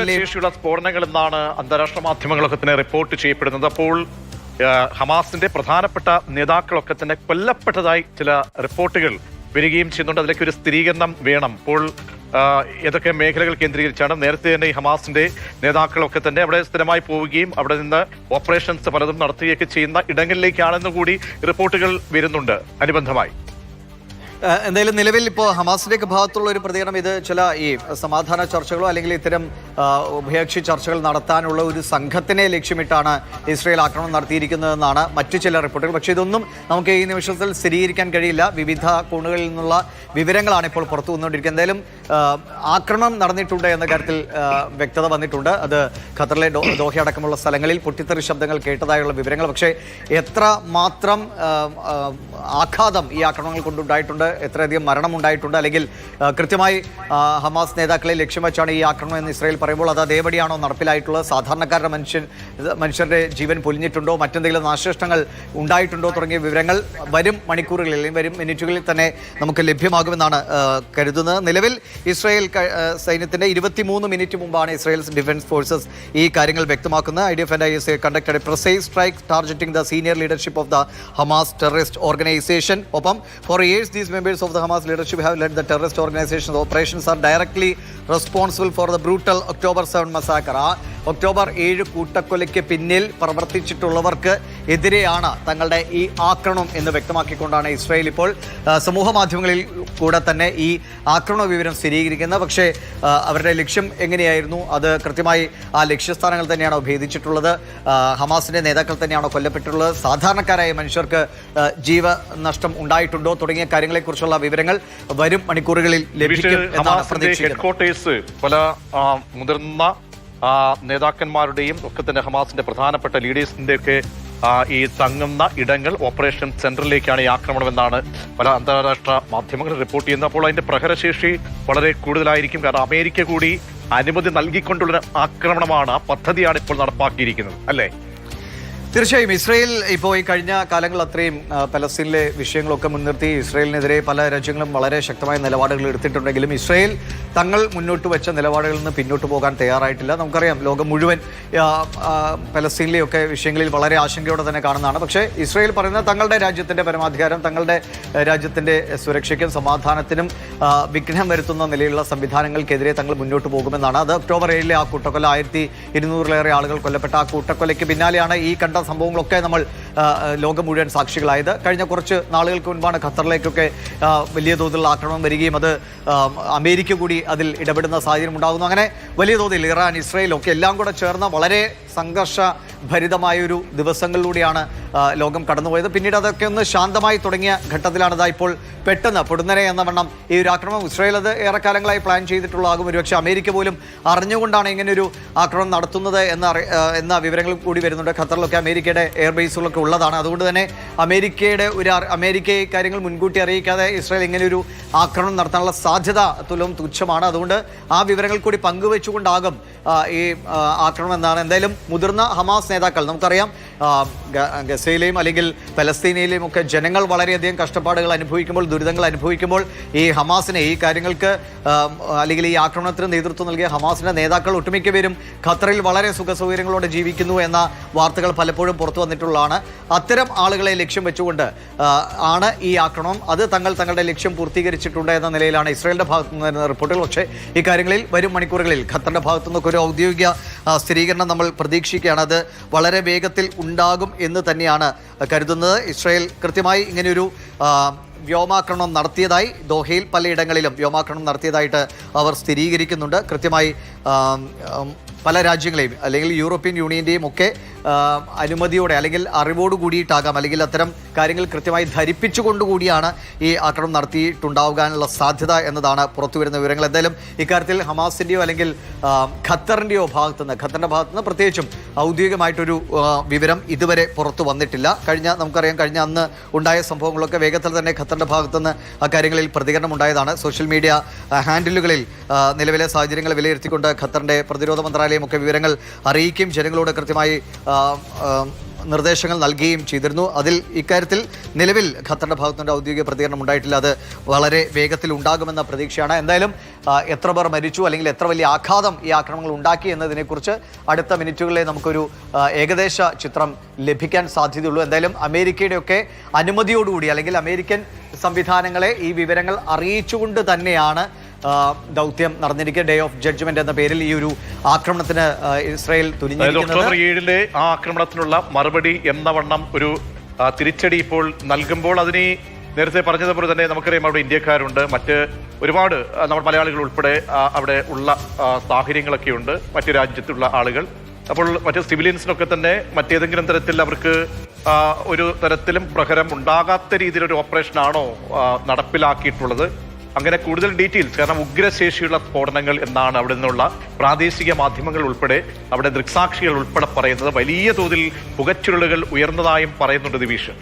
ശേഷിയുള്ള സ്ഫോടനങ്ങൾ എന്നാണ് അന്താരാഷ്ട്ര മാധ്യമങ്ങളൊക്കെ തന്നെ റിപ്പോർട്ട് ചെയ്യപ്പെടുന്നത്. അപ്പോൾ ഹമാസിന്റെ പ്രധാനപ്പെട്ട നേതാക്കളൊക്കെ തന്നെ കൊല്ലപ്പെട്ടതായി ചില റിപ്പോർട്ടുകൾ വരികയും ചെയ്യുന്നുണ്ട്. അതിലേക്ക് ഒരു സ്ഥിരീകരണം വേണം. ഇപ്പോൾ ഏതൊക്കെ മേഖലകൾ കേന്ദ്രീകരിച്ചാണ്? നേരത്തെ തന്നെ ഈ ഹമാസിന്റെ നേതാക്കളൊക്കെ തന്നെ അവിടെ സ്ഥിരമായി പോവുകയും അവിടെ നിന്ന് ഓപ്പറേഷൻസ് പലതും നടത്തുകയൊക്കെ ചെയ്യുന്ന ഇടങ്ങളിലേക്കാണെന്ന് കൂടി റിപ്പോർട്ടുകൾ വരുന്നുണ്ട് അനുബന്ധമായി. എന്തായാലും നിലവിൽ ഇപ്പോൾ ഹമാസിന്റെ ഭാഗത്തുള്ള ഒരു പ്രതികരണം, ഇത് ചില ഈ സമാധാന ചർച്ചകളോ അല്ലെങ്കിൽ ഇത്തരം ഉഭയകക്ഷി ചർച്ചകൾ നടത്താനുള്ള ഒരു സംഘത്തിനെ ലക്ഷ്യമിട്ടാണ് ഇസ്രയേൽ ആക്രമണം നടത്തിയിരിക്കുന്നതെന്നാണ് മറ്റു ചില റിപ്പോർട്ടുകൾ. പക്ഷേ ഇതൊന്നും നമുക്ക് ഈ നിമിഷത്തിൽ സ്ഥിരീകരിക്കാൻ കഴിയില്ല. വിവിധ കോണുകളിൽ നിന്നുള്ള വിവരങ്ങളാണ് ഇപ്പോൾ പുറത്തു വന്നുകൊണ്ടിരിക്കുന്നത്. എന്തായാലും ആക്രമണം നടന്നിട്ടുണ്ട് എന്ന കാര്യത്തിൽ വ്യക്തത വന്നിട്ടുണ്ട്. അത് ഖത്തറിലെ ദോഹ അടക്കമുള്ള സ്ഥലങ്ങളിൽ പൊട്ടിത്തെറി ശബ്ദങ്ങൾ കേട്ടതായുള്ള വിവരങ്ങൾ. പക്ഷേ എത്ര മാത്രം ആഘാതം ഈ ആക്രമണങ്ങൾ കൊണ്ടുണ്ടായിട്ടുണ്ട്, എത്രയധികം മരണമുണ്ടായിട്ടുണ്ട്, അല്ലെങ്കിൽ കൃത്യമായി ഹമാസ് നേതാക്കളെ ലക്ഷ്യം വെച്ചാണ് ഈ ആക്രമണം എന്ന് ഇസ്രായേൽ പറയുമ്പോൾ അത് അതേപടിയാണോ നടപ്പിലായിട്ടുള്ളത്? സാധാരണക്കാരുടെ മനുഷ്യരുടെ ജീവൻ പൊലിഞ്ഞിട്ടുണ്ടോ, മറ്റെന്തെങ്കിലും നാശനഷ്ടങ്ങൾ ഉണ്ടായിട്ടുണ്ടോ തുടങ്ങിയ വിവരങ്ങൾ വരും മണിക്കൂറുകളിൽ അല്ലെങ്കിൽ വരും മിനിറ്റുകളിൽ തന്നെ നമുക്ക് ലഭ്യമാകുമെന്നാണ് കരുതുന്നത്. നിലവിൽ ഇസ്രായേൽ സൈന്യത്തിന്റെ 23 മിനിറ്റ് മുമ്പാണ് ഇസ്രായേൽ ഡിഫൻസ് ഫോഴ്സസ് ഈ കാര്യങ്ങൾ വ്യക്തമാക്കുന്നത്. IDF and ISA conducted a precise strike targeting the senior leadership of the Hamas terrorist organization. ഒപ്പം for years these members of the Hamas leadership have led the terrorist organization's operations are directly responsible for the brutal October 7 massacre. October 7 കൂട്ടക്കൊലയ്ക്ക് പിന്നിൽ പ്രവർത്തിച്ചിട്ടുള്ളവർക്ക് എതിരെയാണ് തങ്ങളുടെ ഈ ആക്രമണം എന്ന് വ്യക്തമാക്കിക്കൊണ്ടാണ് Israel ഇപ്പോൾ സമൂഹ മാധ്യമങ്ങളിൽ കൂടെ തന്നെ ഈ ആക്രമണ വിവരം സ്ഥിരീകരിക്കുന്നത്. പക്ഷേ അവരുടെ ലക്ഷ്യം എങ്ങനെയായിരുന്നു? അത് കൃത്യമായി ആ ലക്ഷ്യസ്ഥാനങ്ങൾ തന്നെയാണോ ഭേദിച്ചിട്ടുള്ളത്? ഹമാസിന്റെ നേതാക്കൾ തന്നെയാണോ കൊല്ലപ്പെട്ടിട്ടുള്ളത്? സാധാരണക്കാരായ മനുഷ്യർക്ക് ജീവനഷ്ടം ഉണ്ടായിട്ടുണ്ടോ തുടങ്ങിയ കാര്യങ്ങളെക്കുറിച്ചുള്ള വിവരങ്ങൾ വരും മണിക്കൂറുകളിൽ ലഭിക്കും എന്നാണ് പ്രതീക്ഷിക്കുന്നത്. പല മുതിർന്ന നേതാക്കന്മാരുടെയും ഒക്കെ തന്നെ ഹമാസിന്റെ പ്രധാനപ്പെട്ട ലീഡേഴ്സിന്റെ ഒക്കെ ഈ തങ്ങുന്ന ഇടങ്ങൾ ഓപ്പറേഷൻ സെന്ററിലേക്കാണ് ഈ ആക്രമണം എന്നാണ് പല അന്താരാഷ്ട്ര മാധ്യമങ്ങൾ റിപ്പോർട്ട് ചെയ്യുന്നത്. അപ്പോൾ അതിന്റെ പ്രഹരശേഷി വളരെ കൂടുതലായിരിക്കും. കാരണം അമേരിക്ക കൂടി അനുമതി നൽകിക്കൊണ്ടുള്ള ആക്രമണമാണ്, പദ്ധതിയാണ് ഇപ്പോൾ നടപ്പാക്കിയിരിക്കുന്നത്, അല്ലേ? തീർച്ചയായും ഇസ്രായേൽ ഇപ്പോൾ ഈ കഴിഞ്ഞ കാലങ്ങൾ അത്രയും പലസ്തീനിലെ വിഷയങ്ങളൊക്കെ മുൻനിർത്തി ഇസ്രായേലിനെതിരെ പല രാജ്യങ്ങളും വളരെ ശക്തമായ നിലപാടുകൾ എടുത്തിട്ടുണ്ടെങ്കിലും ഇസ്രായേൽ തങ്ങൾ മുന്നോട്ട് വെച്ച നിലപാടുകളിൽ നിന്ന് പിന്നോട്ട് പോകാൻ തയ്യാറായിട്ടില്ല. നമുക്കറിയാം ലോകം മുഴുവൻ പലസ്തീനിലെയൊക്കെ വിഷയങ്ങളിൽ വളരെ ആശങ്കയോടെ തന്നെ കാണുന്നതാണ്. പക്ഷേ ഇസ്രായേൽ പറയുന്നത് തങ്ങളുടെ രാജ്യത്തിൻ്റെ പരമാധികാരം, തങ്ങളുടെ രാജ്യത്തിൻ്റെ സുരക്ഷയ്ക്കും സമാധാനത്തിനും വിഘ്നം വരുത്തുന്ന നിലയിലുള്ള സംവിധാനങ്ങൾക്കെതിരെ തങ്ങൾ മുന്നോട്ട് പോകുമെന്നാണ്. അത് ഒക്ടോബർ 7 ആ കൂട്ടക്കൊല 1200-ലേറെ ആളുകൾ കൊല്ലപ്പെട്ട ആ കൂട്ടക്കൊലയ്ക്ക് പിന്നാലെയാണ് ഈ കണ്ട സംഭവങ്ങളൊക്കെ നമ്മൾ ലോകം മുഴുവൻ സാക്ഷികളായത്. കഴിഞ്ഞ കുറച്ച് നാളുകൾക്ക് മുൻപാണ് ഖത്തറിലേക്കൊക്കെ വലിയ തോതിലുള്ള ആക്രമണം വരികയും അത് അമേരിക്ക കൂടി അതിൽ ഇടപെടുന്ന സാഹചര്യം ഉണ്ടാകുന്നു. അങ്ങനെ വലിയ തോതിൽ ഇറാൻ, ഇസ്രായേൽ ഒക്കെ എല്ലാം കൂടെ ചേർന്ന വളരെ സംഘർഷഭരിതമായൊരു ദിവസങ്ങളിലൂടെയാണ് ലോകം കടന്നുപോയത്. പിന്നീട് അതൊക്കെ ഒന്ന് ശാന്തമായി തുടങ്ങിയ ഘട്ടത്തിലാണ് ഇതാ ഇപ്പോൾ പെട്ടെന്ന് പൊടുന്നനെ എന്ന വണ്ണം ഈ ഒരു ആക്രമണം ഇസ്രായേൽ അത് ഏറെക്കാലങ്ങളായി പ്ലാൻ ചെയ്തിട്ടുള്ളതാകും. ഒരുപക്ഷെ അമേരിക്ക പോലും അറിഞ്ഞുകൊണ്ടാണ് ഇങ്ങനെയൊരു ആക്രമണം നടത്തുന്നത് എന്ന വിവരങ്ങൾ കൂടി വരുന്നുണ്ട്. ഖത്തറിലൊക്കെ അമേരിക്കയുടെ എയർബേസുകളൊക്കെ ഉള്ളതാണ്. അതുകൊണ്ട് തന്നെ അമേരിക്കയെ കാര്യങ്ങൾ മുൻകൂട്ടി അറിയിക്കാതെ ഇസ്രായേൽ ഇങ്ങനെയൊരു ആക്രമണം നടത്താനുള്ള സാധ്യത തുലവും തുച്ഛമാണ്. അതുകൊണ്ട് ആ വിവരങ്ങൾ കൂടി പങ്കുവെച്ചുകൊണ്ടാകും ഈ ആക്രമണം എന്നാണ്. എന്തായാലും മുതിർന്ന ഹമാസ് നേതാക്കൾ, നമുക്കറിയാം ഗസയിലെയും അല്ലെങ്കിൽ പലസ്തീനയിലെയും ഒക്കെ ജനങ്ങൾ വളരെയധികം കഷ്ടപ്പാടുകൾ അനുഭവിക്കുമ്പോൾ, ദുരിതങ്ങൾ അനുഭവിക്കുമ്പോൾ ഈ ഹമാസിനെ ഈ കാര്യങ്ങൾക്ക് അല്ലെങ്കിൽ ഈ ആക്രമണത്തിന് നേതൃത്വം നൽകിയ ഹമാസിന്റെ നേതാക്കൾ ഒട്ടുമിക്ക പേരും ഖത്തറിൽ വളരെ സുഖസൗകര്യങ്ങളോടെ ജീവിക്കുന്നു എന്ന വാർത്തകൾ പലപ്പോഴും പുറത്തു വന്നിട്ടുള്ളതാണ്. അത്തരം ആളുകളെ ലക്ഷ്യം വെച്ചുകൊണ്ട് ആണ് ഈ ആക്രമണം. അത് തങ്ങളുടെ ലക്ഷ്യം പൂർത്തീകരിച്ചിട്ടുണ്ട് എന്ന നിലയിലാണ് ഇസ്രായേലിന്റെ ഭാഗത്തു നിന്ന് വരുന്ന റിപ്പോർട്ടുകൾ. പക്ഷേ ഈ കാര്യങ്ങളിൽ വരും മണിക്കൂറുകളിൽ ഖത്തറിന്റെ ഭാഗത്തു നിന്നൊക്കെ ഒരു ഔദ്യോഗിക സ്ഥിരീകരണം നമ്മൾ പ്രതീക്ഷിക്കുകയാണ്. അത് വളരെ വേഗത്തിൽ ഉണ്ടാകും എന്ന് തന്നെയാണ് കരുതുന്നത്. ഇസ്രായേൽ കൃത്യമായി ഇങ്ങനെയൊരു വ്യോമാക്രമണം നടത്തിയതായി ദോഹയിൽ പലയിടങ്ങളിലും വ്യോമാക്രമണം നടത്തിയതായിട്ട് അവർ സ്ഥിരീകരിക്കുന്നുണ്ട്. കൃത്യമായി പല രാജ്യങ്ങളെയും അല്ലെങ്കിൽ യൂറോപ്യൻ യൂണിയൻ്റെയും ഒക്കെ അനുമതിയോടെ അല്ലെങ്കിൽ അറിവോട് കൂടിയിട്ടാകാം, അല്ലെങ്കിൽ അത്തരം കാര്യങ്ങൾ കൃത്യമായി ധരിപ്പിച്ചുകൊണ്ടുകൂടിയാണ് ഈ ആക്രമണം നടത്തിയിട്ടുണ്ടാകാനുള്ള സാധ്യത എന്നതാണ് പുറത്തുവരുന്ന വിവരങ്ങൾ. എന്തായാലും ഇക്കാര്യത്തിൽ ഹമാസിൻ്റെയോ അല്ലെങ്കിൽ ഖത്തറിൻ്റെയോ ഖത്തറിൻ്റെ ഭാഗത്തുനിന്ന് പ്രത്യേകിച്ചും ഔദ്യോഗികമായിട്ടൊരു വിവരം ഇതുവരെ പുറത്തു വന്നിട്ടില്ല. നമുക്കറിയാം കഴിഞ്ഞ അന്ന് ഉണ്ടായ സംഭവങ്ങളൊക്കെ വേഗത്തിൽ തന്നെ ഖത്തറിൻ്റെ ഭാഗത്തുനിന്ന് അക്കാര്യങ്ങളിൽ പ്രതികരണം ഉണ്ടായതാണ്. സോഷ്യൽ മീഡിയ ഹാൻഡിലുകളിൽ നിലവിലെ സാഹചര്യങ്ങൾ വിലയിരുത്തിക്കൊണ്ട് ഖത്തറിൻ്റെ പ്രതിരോധ മന്ത്രാലയം ഒക്കെ വിവരങ്ങൾ അറിയിക്കുകയും ജനങ്ങളോട് കൃത്യമായി നിർദ്ദേശങ്ങൾ നൽകുകയും ചെയ്തിരുന്നു. അതിൽ ഇക്കാര്യത്തിൽ നിലവിൽ ഖത്തറിന്റെ ഭാഗത്തുനിന്ന് ഔദ്യോഗിക പ്രതികരണം ഉണ്ടായിട്ടില്ല. അത് വളരെ വേഗത്തിൽ ഉണ്ടാകുമെന്ന പ്രതീക്ഷയാണ്. എന്തായാലും എത്ര പേർ മരിച്ചു അല്ലെങ്കിൽ എത്ര വലിയ ആഘാതം ഈ ആക്രമണങ്ങൾ ഉണ്ടാക്കി എന്നതിനെക്കുറിച്ച് അടുത്ത മിനിറ്റുകളിലെ നമുക്കൊരു ഏകദേശ ചിത്രം ലഭിക്കാൻ സാധ്യതയുള്ളൂ. എന്തായാലും അമേരിക്കയുടെയൊക്കെ അനുമതിയോടുകൂടി അല്ലെങ്കിൽ അമേരിക്കൻ സംവിധാനങ്ങളെ ഈ വിവരങ്ങൾ അറിയിച്ചുകൊണ്ട് തന്നെയാണ് ദൗത്യം നടന്നിരിക്കുക. ഡേ ഓഫ് ജഡ്ജ്മെന്റ് എന്ന പേരിൽ ഈ ഒരു ആക്രമണത്തിന് ഇസ്രായേൽ തുനിഞ്ഞിരിക്കുന്നത്. ഒക്ടോബർ 7 ആ ആക്രമണത്തിനുള്ള മറുപടി എന്ന വണ്ണം ഒരു തിരിച്ചടി ഇപ്പോൾ നൽകുമ്പോൾ അതിന് നേരത്തെ പറഞ്ഞതുപോലെ തന്നെ നമുക്കറിയാം അവിടെ ഇന്ത്യക്കാരുണ്ട്, മറ്റ് ഒരുപാട് നമ്മുടെ മലയാളികൾ ഉൾപ്പെടെ അവിടെ ഉള്ള സാഹചര്യങ്ങളൊക്കെ ഉണ്ട്, മറ്റു രാജ്യത്തുള്ള ആളുകൾ. അപ്പോൾ മറ്റ് സിവിലിയൻസിനൊക്കെ തന്നെ മറ്റേതെങ്കിലും തരത്തിൽ അവർക്ക് ഒരു തരത്തിലും പ്രഹരം ഉണ്ടാകാത്ത രീതിയിലൊരു ഓപ്പറേഷനാണോ നടപ്പിലാക്കിയിട്ടുള്ളത്? അങ്ങനെ കൂടുതൽ ഡീറ്റെയിൽസ്, കാരണം ഉഗ്രശേഷിയുള്ള സ്ഫോടനങ്ങൾ എന്നാണ് അവിടെ നിന്നുള്ള പ്രാദേശിക മാധ്യമങ്ങൾ ഉൾപ്പെടെ അവിടെ ദൃക്സാക്ഷികൾ ഉൾപ്പെടെ പറയുന്നത്. വലിയ തോതിൽ പുകച്ചുരുളുകൾ ഉയർന്നതായും പറയുന്നുണ്ട് ദിവിഷ്.